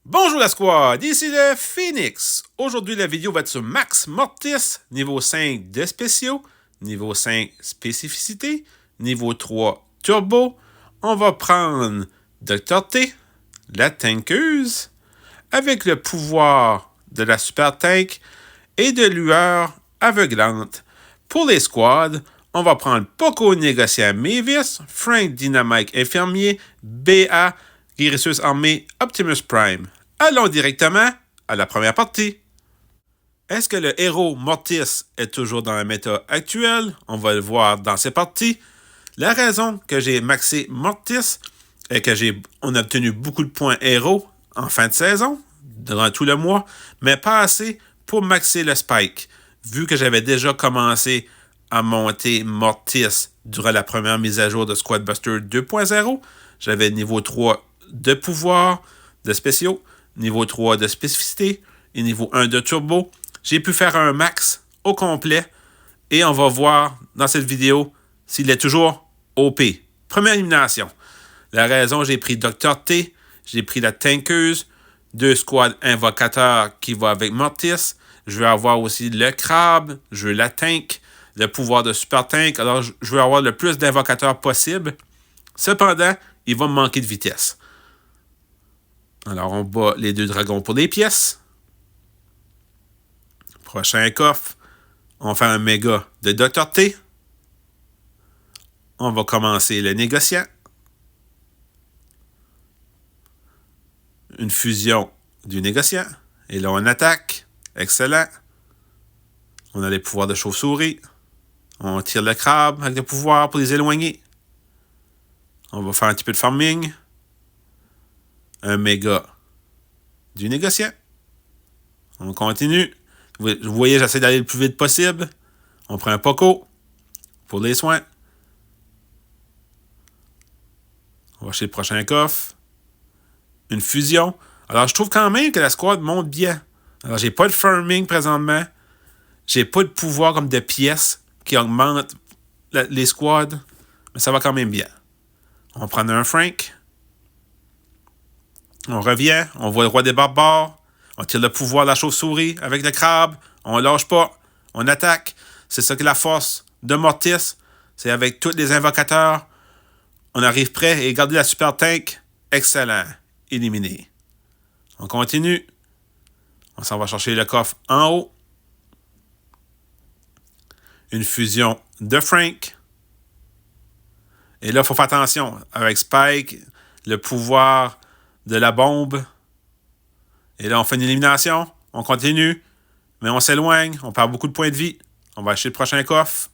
Bonjour la squad, ici le Phoenix. Aujourd'hui, la vidéo va être sur Max Mortis, niveau 5 de spéciaux, niveau 5 spécificité, niveau 3 turbo. On va prendre Dr. T, la tankeuse, avec le pouvoir de la super tank et de lueur aveuglante. Pour les squads, on va prendre Poco négociant Mavis, Frank Dynamite infirmier, BA guérisseuse armée Optimus Prime. Allons directement à la première partie. Est-ce que le héros Mortis est toujours dans la méta actuelle? On va le voir dans ces parties. La raison que j'ai maxé Mortis est que on a obtenu beaucoup de points héros en fin de saison, durant tout le mois, mais pas assez pour maxer le Spike. Vu que j'avais déjà commencé à monter Mortis durant la première mise à jour de Squad Buster 2.0, j'avais niveau 3 de pouvoir, de spéciaux, niveau 3 de spécificité et niveau 1 de turbo. J'ai pu faire un max au complet et on va voir dans cette vidéo s'il est toujours OP. Première élimination. La raison, j'ai pris Dr. T, j'ai pris la tankeuse, 2 squads invocateurs qui va avec Mortis. Je veux avoir aussi le crabe, je veux la tank, le pouvoir de super tank. Alors, je veux avoir le plus d'invocateurs possible. Cependant, il va me manquer de vitesse. Alors, on bat les 2 dragons pour des pièces. Prochain coffre, on fait un méga de Dr. T. On va commencer le négociant. Une fusion du négociant. Et là, on attaque. Excellent. On a les pouvoirs de chauve-souris. On tire le crabe avec le pouvoir pour les éloigner. On va faire un petit peu de farming. Un méga du négociant. On continue. Vous voyez, j'essaie d'aller le plus vite possible. On prend un Poco pour les soins. On va chez le prochain coffre. Une fusion. Alors, je trouve quand même que la squad monte bien. Alors, j'ai pas de farming présentement. J'ai pas de pouvoir comme de pièces qui augmentent les squads. Mais ça va quand même bien. On prend un Frank. On revient. On voit le roi des barbares. On tire le pouvoir de la chauve-souris avec le crabe. On lâche pas. On attaque. C'est ça que la force de Mortis. C'est avec tous les invocateurs. On arrive prêt et garder la super tank. Excellent. Éliminé. On continue. On s'en va chercher le coffre en haut. Une fusion de Frank. Et là, il faut faire attention. Avec Spike, le pouvoir de la bombe. Et là, on fait une élimination. On continue. Mais on s'éloigne. On perd beaucoup de points de vie. On va acheter le prochain coffre.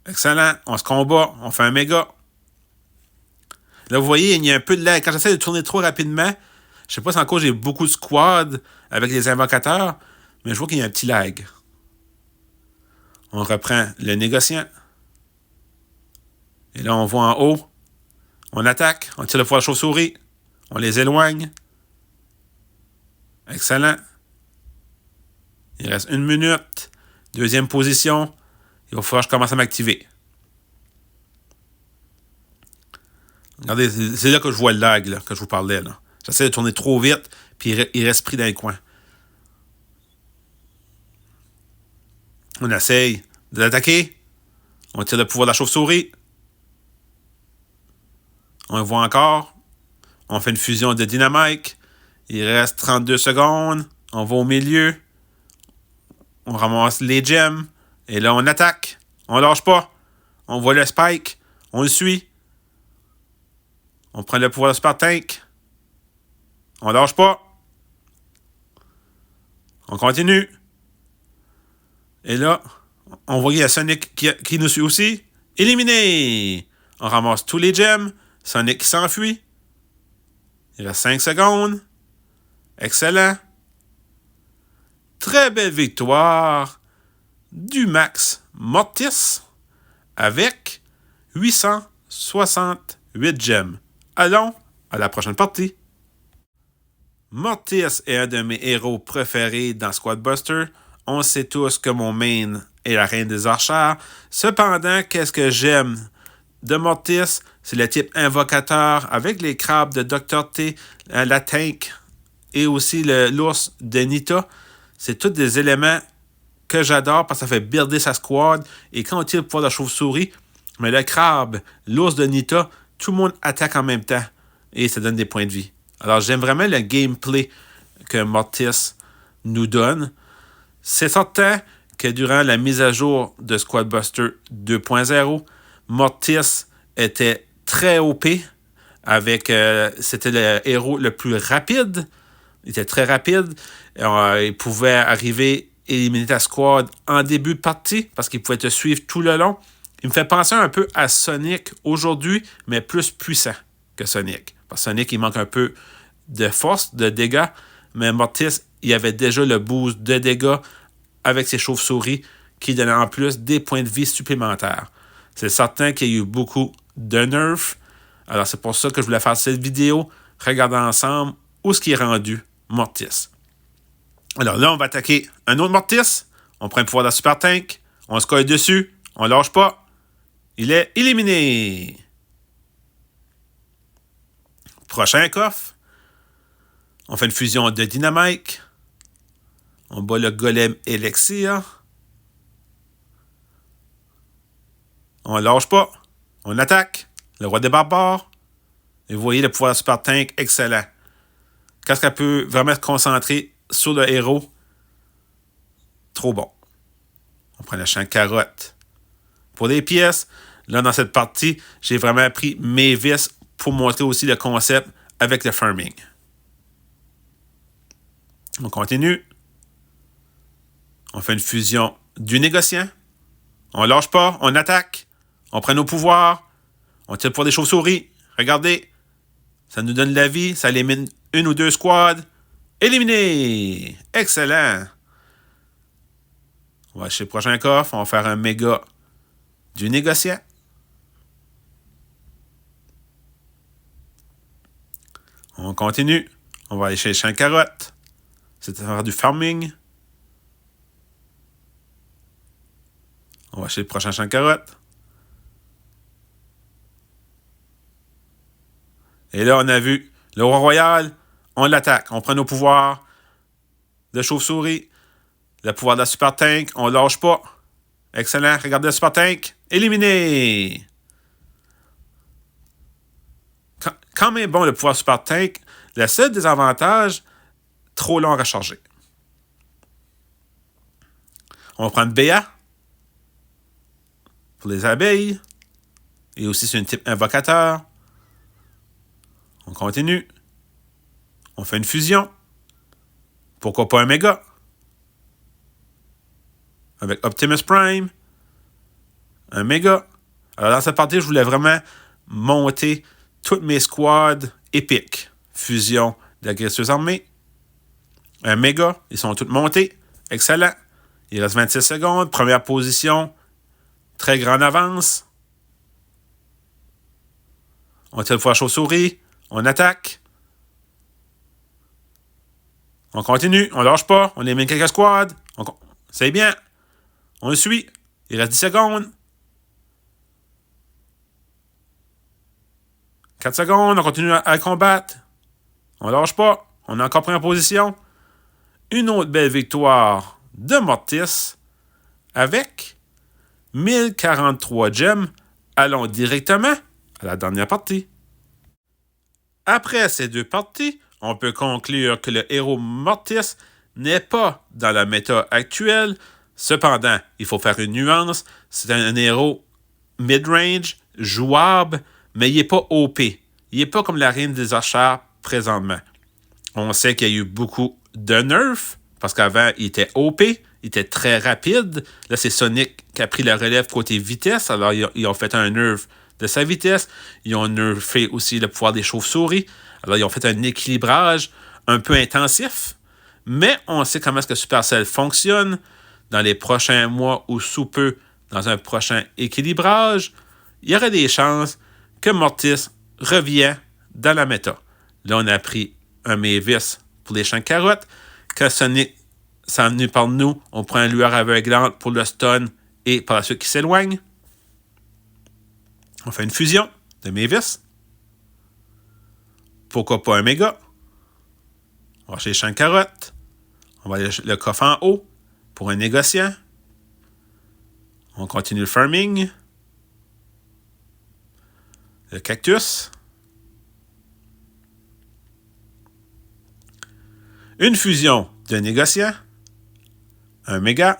Excellent. On se combat. On fait un méga. Là, vous voyez, il y a un peu de lag. Quand j'essaie de tourner trop rapidement, je sais pas si encore j'ai beaucoup de squads avec les invocateurs, mais je vois qu'il y a un petit lag. On reprend le négociant. Et là, on voit en haut. On attaque. On tire le pouvoir de chauve-souris. On les éloigne. Excellent. Il reste 1 minute. Deuxième position. Il va falloir que je commence à m'activer. Regardez, c'est là que je vois le lag là, que je vous parlais. Là. J'essaie de tourner trop vite, puis il reste pris dans les coins. On essaye de l'attaquer. On tire le pouvoir de la chauve-souris. On le voit encore. On fait une fusion de dynamite. Il reste 32 secondes. On va au milieu. On ramasse les gems. Et là, on attaque. On lâche pas. On voit le Spike. On le suit. On prend le pouvoir de Super Tank. On lâche pas. On continue. Et là, on voit qu'il y a Sonic qui nous suit aussi. Éliminé! On ramasse tous les gems. Sonic qui s'enfuit. Il reste 5 secondes. Excellent. Très belle victoire du Max Mortis avec 868 gemmes. Allons à la prochaine partie. Mortis est un de mes héros préférés dans Squad Buster. On sait tous que mon main est la reine des archères. Cependant, qu'est-ce que j'aime de Mortis, c'est le type invocateur avec les crabes de Dr. T, la tank et aussi l'ours de Nita. C'est tous des éléments que j'adore parce que ça fait builder sa squad. Et quand on tire le pouvoir de la chauve-souris, mais le crabe, l'ours de Nita, tout le monde attaque en même temps. Et ça donne des points de vie. Alors j'aime vraiment le gameplay que Mortis nous donne. C'est certain que durant la mise à jour de Squad Buster 2.0, Mortis était très OP. C'était le héros le plus rapide. Il était très rapide. Il pouvait arriver et éliminer ta squad en début de partie parce qu'il pouvait te suivre tout le long. Il me fait penser un peu à Sonic aujourd'hui, mais plus puissant que Sonic. Parce que Sonic, il manque un peu de force, de dégâts, mais Mortis, il avait déjà le boost de dégâts avec ses chauves-souris qui donnaient en plus des points de vie supplémentaires. C'est certain qu'il y a eu beaucoup de nerfs. Alors, c'est pour ça que je voulais faire cette vidéo. Regardons ensemble où est-ce qu'il est rendu Mortis. Alors là, on va attaquer un autre Mortis. On prend le pouvoir de la Super Tank. On se colle dessus. On lâche pas. Il est éliminé. Prochain coffre. On fait une fusion de Dynamite. On bat le golem Elixir. On lâche pas. On attaque. Le roi des barbares. Et vous voyez le pouvoir de la Super Tank, excellent. Quand elle peut vraiment se concentrer sur le héros, trop bon. On prend le champ carotte. Pour les pièces, là dans cette partie, j'ai vraiment pris mes vis pour montrer aussi le concept avec le farming. On continue. On fait une fusion du négociant. On lâche pas, on attaque. On prend nos pouvoirs. On tire pour des chauves-souris. Regardez. Ça nous donne la vie. Ça élimine une ou deux squads. Éliminé! Excellent! On va chez le prochain coffre. On va faire un méga du négociant. On continue. On va aller chez le champ carotte. C'est faire du farming. On va chez le prochain champ carotte. Et là, on a vu le roi royal. On l'attaque. On prend nos pouvoirs de chauve-souris. Le pouvoir de la Super Tank. On lâche pas. Excellent. Regardez la Super Tank. Éliminé. Quand même bon le pouvoir Super Tank. Le seul désavantage, trop long à recharger. On va prendre Béa pour les abeilles. Et aussi, c'est un type invocateur. On continue. On fait une fusion. Pourquoi pas un méga? Avec Optimus Prime. Un méga. Alors, dans cette partie, je voulais vraiment monter toutes mes squads épiques. Fusion d'agresseuse armée. Un méga. Ils sont tous montés. Excellent. Il reste 26 secondes. Première position. Très grande avance. On tire le foie chauve-souris. On attaque. On continue. On lâche pas. On élimine quelques squads. C'est bien. On le suit. Il reste 10 secondes. 4 secondes. On continue à combattre. On lâche pas. On est encore pris en position. Une autre belle victoire de Mortis avec 1043 gemmes. Allons directement à la dernière partie. Après ces deux parties, on peut conclure que le héros Mortis n'est pas dans la méta actuelle. Cependant, il faut faire une nuance. C'est un héros mid-range, jouable, mais il n'est pas OP. Il n'est pas comme la reine des archers présentement. On sait qu'il y a eu beaucoup de nerfs, parce qu'avant, il était OP, il était très rapide. Là, c'est Sonic qui a pris la relève côté vitesse. Alors, ils ont fait un nerf de sa vitesse. Ils ont nerfé aussi le pouvoir des chauves-souris. Alors, ils ont fait un équilibrage un peu intensif. Mais on sait comment est-ce que Supercell fonctionne. Dans les prochains mois ou sous peu, dans un prochain équilibrage, il y aurait des chances que Mortis revienne dans la méta. Là, on a pris un Mavis pour les champs de carottes. Quand Sonic s'en venu par nous, on prend un lueur aveuglante pour le stun et par la suite qui s'éloigne. On fait une fusion de Mavis. Pourquoi pas un méga? On va chercher les champs de carottes. On va aller le coffre en haut pour un négociant. On continue le farming. Le cactus. Une fusion de négociant. Un méga.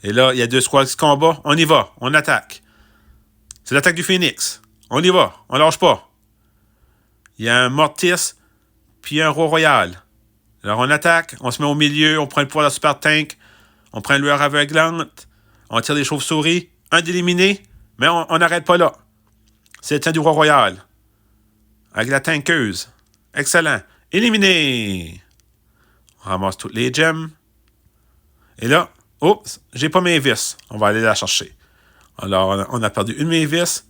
Et là, il y a 2 squads qui combattent. On y va. On attaque. C'est l'attaque du Phoenix. On y va. On lâche pas. Il y a un Mortis puis un Roi Royal. Alors on attaque. On se met au milieu. On prend le poids de la super tank. On prend une lueur aveuglante. On tire des chauves-souris. Un d'éliminé. Mais on n'arrête pas là. C'est le temps du Roi Royal. Avec la tankeuse. Excellent. Éliminé. On ramasse toutes les gemmes. Et là, oups, j'ai pas mes vis. On va aller la chercher. Alors, on a perdu une Mavis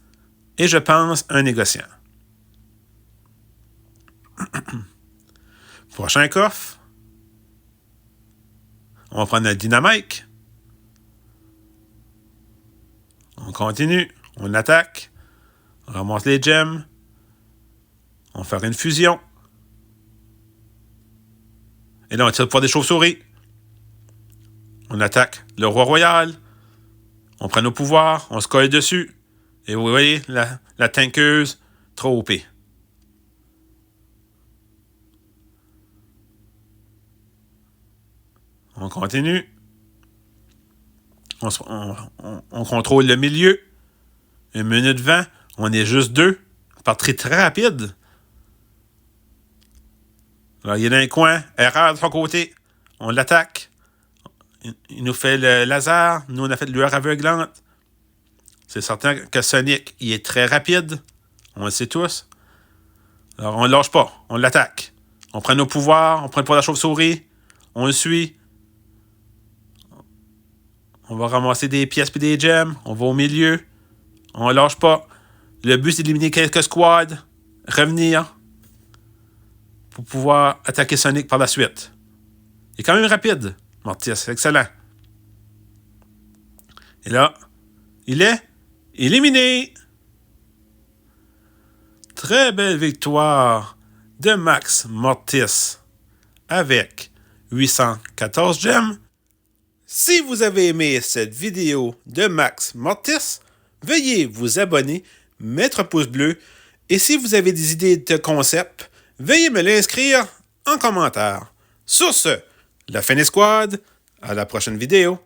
et je pense un négociant. Prochain coffre. On va prendre un dynamite. On continue. On attaque. On ramasse les gemmes. On va faire une fusion. Et là, on tire le poids des chauves-souris. On attaque le Roi Royal. On prend nos pouvoirs. On se colle dessus. Et vous voyez, la tankeuse, trop OP. On continue. On contrôle le milieu. 1 minute 20. On est juste 2. On part très rapide. Alors, il est dans un coin. Erreur de son côté. On l'attaque. Il nous fait le laser. Nous, on a fait de lueur aveuglante. C'est certain que Sonic, il est très rapide. On le sait tous. Alors, on ne lâche pas. On l'attaque. On prend nos pouvoirs. On prend le poids de la chauve-souris. On le suit. On va ramasser des pièces et des gemmes. On va au milieu. On ne lâche pas. Le but, c'est d'éliminer quelques squads. Revenir. Pour pouvoir attaquer Sonic par la suite. Il est quand même rapide. Mortis, c'est excellent. Et là, il est éliminé. Très belle victoire de Max Mortis avec 814 gemmes. Si vous avez aimé cette vidéo de Max Mortis, veuillez vous abonner, mettre un pouce bleu et si vous avez des idées de concept, veuillez me l'inscrire en commentaire. Sur ce, la Phoenix Squad, à la prochaine vidéo.